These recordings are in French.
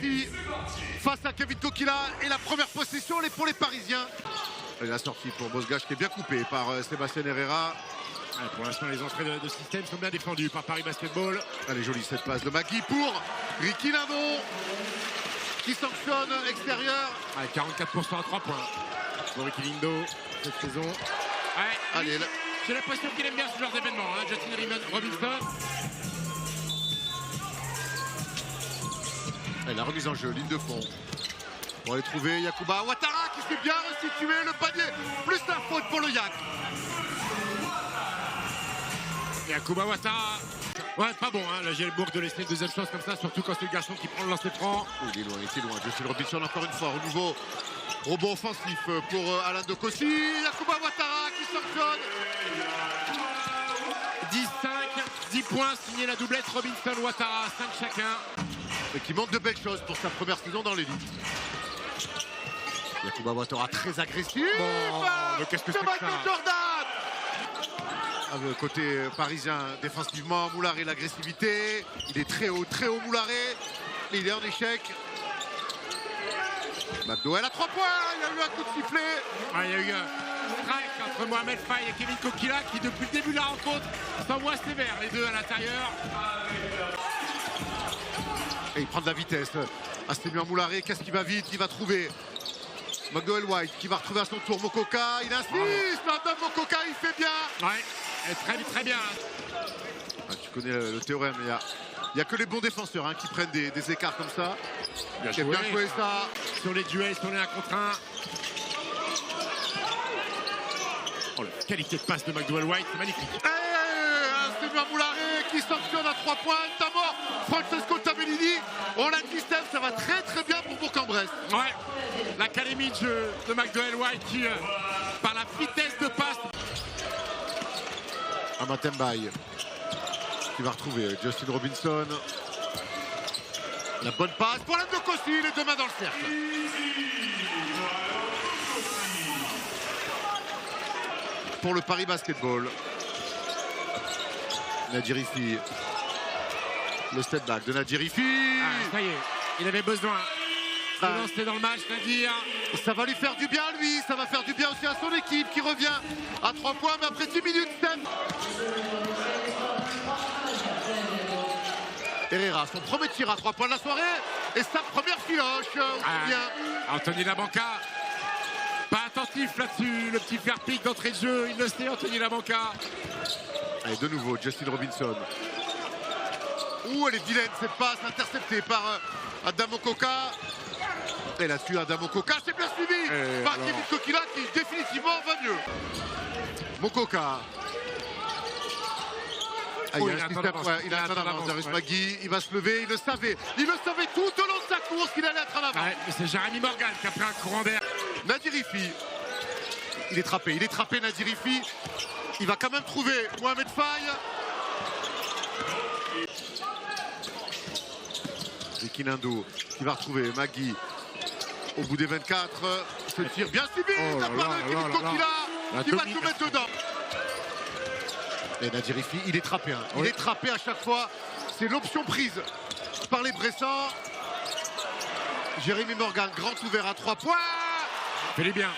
Ricky face à Kevin Kokila et la première possession elle est pour les Parisiens. Et la sortie pour Bosgach qui est bien coupé par Sébastien Herrera. Ouais, pour l'instant, les entrées de système sont bien défendues par Paris Basketball. Allez, jolie cette passe de Magui pour Ricky Lindon qui sanctionne extérieur. Ouais, 44% à 3 points pour Ricky Lindo cette saison. Ouais, Allez, j'ai l'impression qu'il aime bien ce genre d'événement, hein, Justin Robinson. Et la remise en jeu, ligne de fond. Pour aller trouver Yacouba Ouattara qui s'est bien restitué, le panier, plus la faute pour le Yak. Yacouba Ouattara. Ouais, pas bon, hein, la Gielbourg de laisser une deuxième chance comme ça, surtout quand c'est le garçon qui prend le lancer franc. Oh, il est loin, il était loin. Justin Robinson encore une fois, au nouveau robot offensif pour Alain Dokossi. Yacouba Ouattara qui sanctionne. 10 points, signé la doublette Robinson Ouattara, 5 chacun. Et qui montre de belles choses pour sa première saison dans l'élite. Yacouba Ouattara très agressif. Mais qu'est-ce que c'est que Michael ça? Jordan. Côté parisien, défensivement, Moularé l'agressivité. Il est très haut Moularé. Il est en échec. McDowell à 3 points. Il y a eu un coup de sifflet. Il y a eu un strike entre Mohamed Faye et Kevin Kokila qui, depuis le début de la rencontre, s'envoient sévère, les deux à l'intérieur. Et il prend de la vitesse. Astemir Moularé, qu'est-ce qu'il va vite? Il va trouver McDowell White qui va retrouver à son tour Mokoka. Il insiste. Maintenant, Mokoka, il fait bien. Ouais, très bien. Tu connais le théorème. Il n'y a que les bons défenseurs qui prennent des écarts comme ça. Bien joué ça. Sur les duels, sur les 1 contre 1. Oh, la qualité de passe de McDowell White, c'est magnifique. Astemir Moularé qui sanctionne à 3 points. Tamor, Francesco Tabellini. On l'a dit, Steph, ça va très bien pour Bourg-en-Bresse. Ouais, l'académie de jeu de McDowell White qui, par la vitesse de passe. Amatembaye qui va retrouver Justin Robinson. La bonne passe pour Alain Dokossi, les deux mains dans le cercle. Pour le Paris Basketball. Nadirifi. Le step back de Nadirifi. Ça y est, il avait besoin de lancer dans le match, Nadir. Ça va lui faire du bien à lui, ça va faire du bien aussi à son équipe qui revient à 3 points, mais après 10 minutes, Steph. Herrera, son premier tir à 3 points de la soirée et sa première filoche. Anthony Labanca, pas attentif là-dessus, le petit fair pick d'entrée de jeu, il le sait, Anthony Labanca. Allez, de nouveau, Justin Robinson. Ouh, elle est vilaine, cette passe interceptée par Adam Mokoka. Et là-dessus, Adam Mokoka, c'est bien suivi par Kevin Kokila qui définitivement va mieux. Mokoka. Il a un temps d'avance, Darius Magui, il va se lever, il le savait tout au long de sa course qu'il allait être en avant. Ouais, mais c'est Jérémy Morgan qui a pris un courant d'air. Nadirifi, il est trappé Nadirifi, il va quand même trouver Mohamed Faye. Ricky Lindo qui va retrouver Magui au bout des 24, ce tir bien suivi de la part de Kevin Kokila qui va tout mettre dedans. Et Nadirifi, il est trappé. Il est trappé à chaque fois. C'est l'option prise par les Bressans. Jérémy Morgan, grand ouvert à 3 points. Fais-les bien.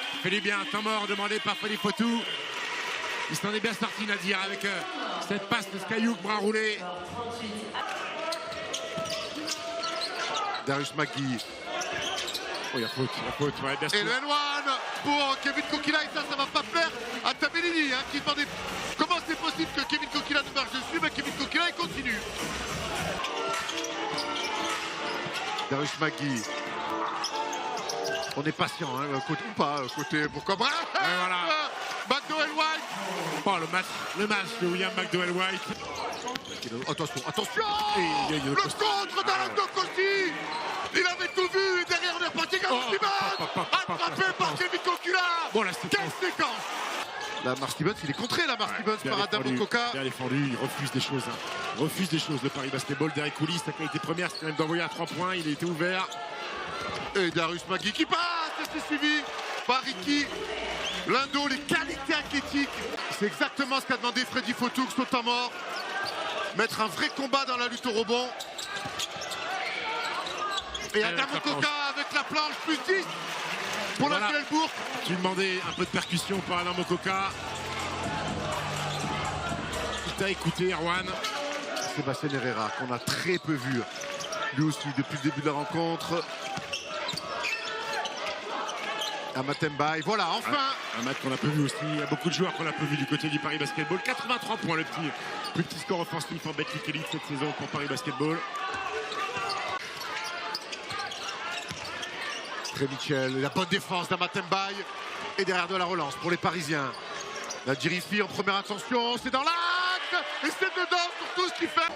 Temps mort demandé par Fali Fotou. Il s'en est bien sorti, Nadir, avec cette passe de Skyhook, bras roulé. Darius Magui. Oh, il y a faute, ouais, bien sûr. Et le N1 pour Kevin Kokila. Et ça va pas plaire à Tabellini qui demandait comment c'est possible que Kevin Kokila nous marche dessus. Mais Kevin Kokila, il continue. Darius Magui. On est patient, côté ou pas, côté Bourg-en-Bresse. Voilà. McDowell White. Oh, le match de William McDowell White. Attention. Le contre d'Alain Dokossi. Il avait tout vu et derrière on est reparti. Attrapé par Kevin Kokila. Bon, quelle séquence. Lamar Stevens, il est contré Lamar Stevens par Adam Mokoka. Bien défendu, il refuse des choses. Refuse des choses, le Paris Basketball. Derrière les coulisses, sa qualité première, c'est quand même d'envoyer à 3 points. Il a été ouvert. Et Darius Magui qui passe, c'est suivi par Ricky Lindo, les qualités athlétiques. C'est exactement ce qu'a demandé Freddy Fotoux au temps mort. Mettre un vrai combat dans la lutte au rebond. Et Adam Mokoka avec la planche, plus 10 pour la Gielbourg. Tu demandais un peu de percussion pour Adam Mokoka. Tu t'as écouté, Erwan. Sébastien Herrera, qu'on a très peu vu, lui aussi, depuis le début de la rencontre. Amath Mbaye, voilà, enfin. Un match qu'on a peu vu aussi. Il y a beaucoup de joueurs qu'on a peu vu du côté du Paris Basketball. 83 points, le plus petit score offensif en Betclic Elite cette saison pour Paris Basketball. Très Mitchell, la bonne défense d'Amath Mbaye. Et derrière de la relance pour les Parisiens. La Djirifi en première attention, c'est dans l'axe. Et c'est dedans sur tout ce qu'il fait.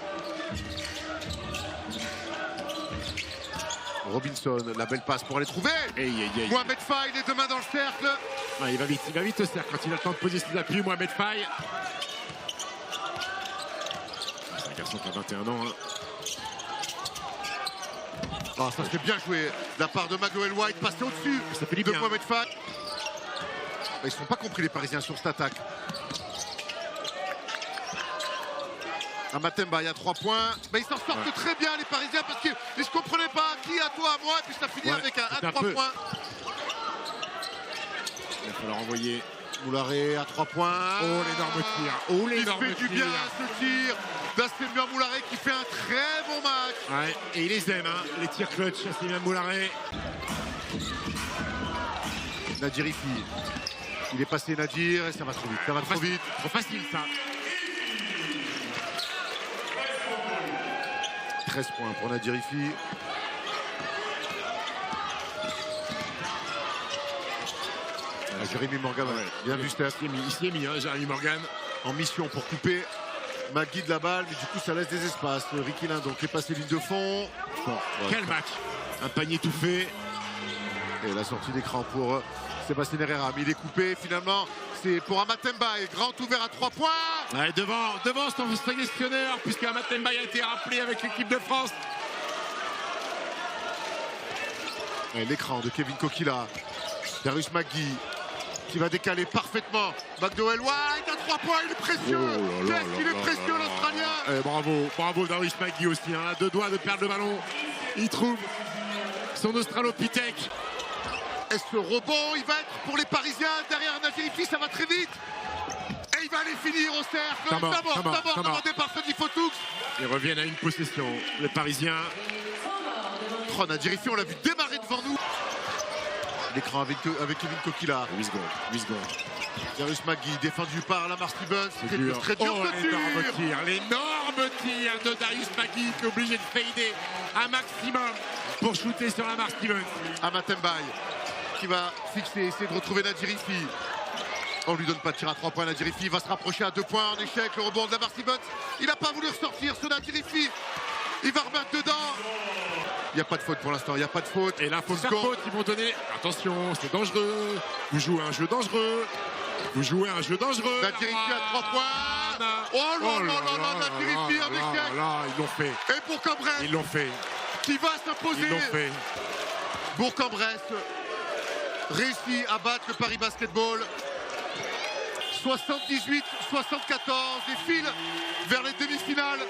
Robinson, la belle passe pour aller trouver. Mohamed Faye, les deux mains dans le cercle. Ah, il va vite au cercle quand il a le temps de poser ses appuis. Mohamed Faye. C'est un garçon qui a 21 ans. Hein. Oh, ça c'est bien joué de la part de Maguel White, passé au-dessus de Mohamed Faye. Ils ne sont pas compris les Parisiens sur cette attaque. Amath Mbaye à 3 points. Mais ils s'en sortent très bien les Parisiens parce qu'ils ne comprenaient pas qui à toi, à moi. Et puis ça finit avec un 3 points. Il va falloir envoyer. Moularé à 3 points. Oh l'énorme tir. Oh l'énorme tir. Il fait du bien ce tir d'Assemia Moularé qui fait un très bon match. Ouais, et il les aime, hein, les tirs clutch, Assemia Moularé. Nadjirifi. Il est passé Nadir et ça va trop vite. Ça va trop vite. Trop facile ça. 13 points pour Nadjirifi. Jérémy Morgan, bien vu Steph. Il s'y est mis, hein, Jérémy Morgan. En mission pour couper Magui de la balle, mais du coup ça laisse des espaces. Ricky Lindon qui est passé ligne de fond. Bon, quel match. Un panier tout fait. Et la sortie d'écran pour Sébastien Herrera. Mais il est coupé finalement. C'est pour Amath Mbaye. Grand ouvert à 3 points. Ouais, devant son sélectionneur, puisque Amath Mbaye a été rappelé avec l'équipe de France. L'écran de Kevin Kokila. Darius Magui qui va décaler parfaitement. Maguel White à 3 points, il est précieux. Qu'est-ce qu'il est précieux l'Australien. Bravo Darius Magui aussi, hein, à 2 doigts de perdre le ballon. Il trouve son Australopithèque. Et ce rebond, il va être pour les Parisiens. Derrière Nadjirifi, ça va très vite. Et il va aller finir au cercle. D'abord demandé par Freddy Fotoux. Ils reviennent à une possession, les Parisiens. Oh, Nadjirifi, on l'a vu démarrer devant nous. L'écran avec Kevin Kokila. 8 secondes. Darius Magui, défendu par Lamar Stevens. Très dur l'énorme tir de Darius Magui qui est obligé de fader un maximum pour shooter sur Lamar Stevens. Amath Mbaye qui va fixer, essayer de retrouver Nadjirifi. On lui donne pas de tir à 3 points. Nadjirifi va se rapprocher à 2 points en échec. Le rebond de Lamar Stevens. Il n'a pas voulu ressortir ce Nadjirifi. Il va remettre dedans. Il n'y a pas de faute pour l'instant, il n'y a pas de faute. Et là, il faut faire faute, ils vont donner. Attention, c'est dangereux. Vous jouez un jeu dangereux. Nadjirifi à 3 points. Oh là, Nadjirifi en échec. Ils l'ont fait. Et Bourg-en-Bresse. Ils l'ont fait. Qui va s'imposer. Ils l'ont fait. Bourg-en-Bresse réussit à battre le Paris Basketball. 78-74, des fils vers les demi-finales.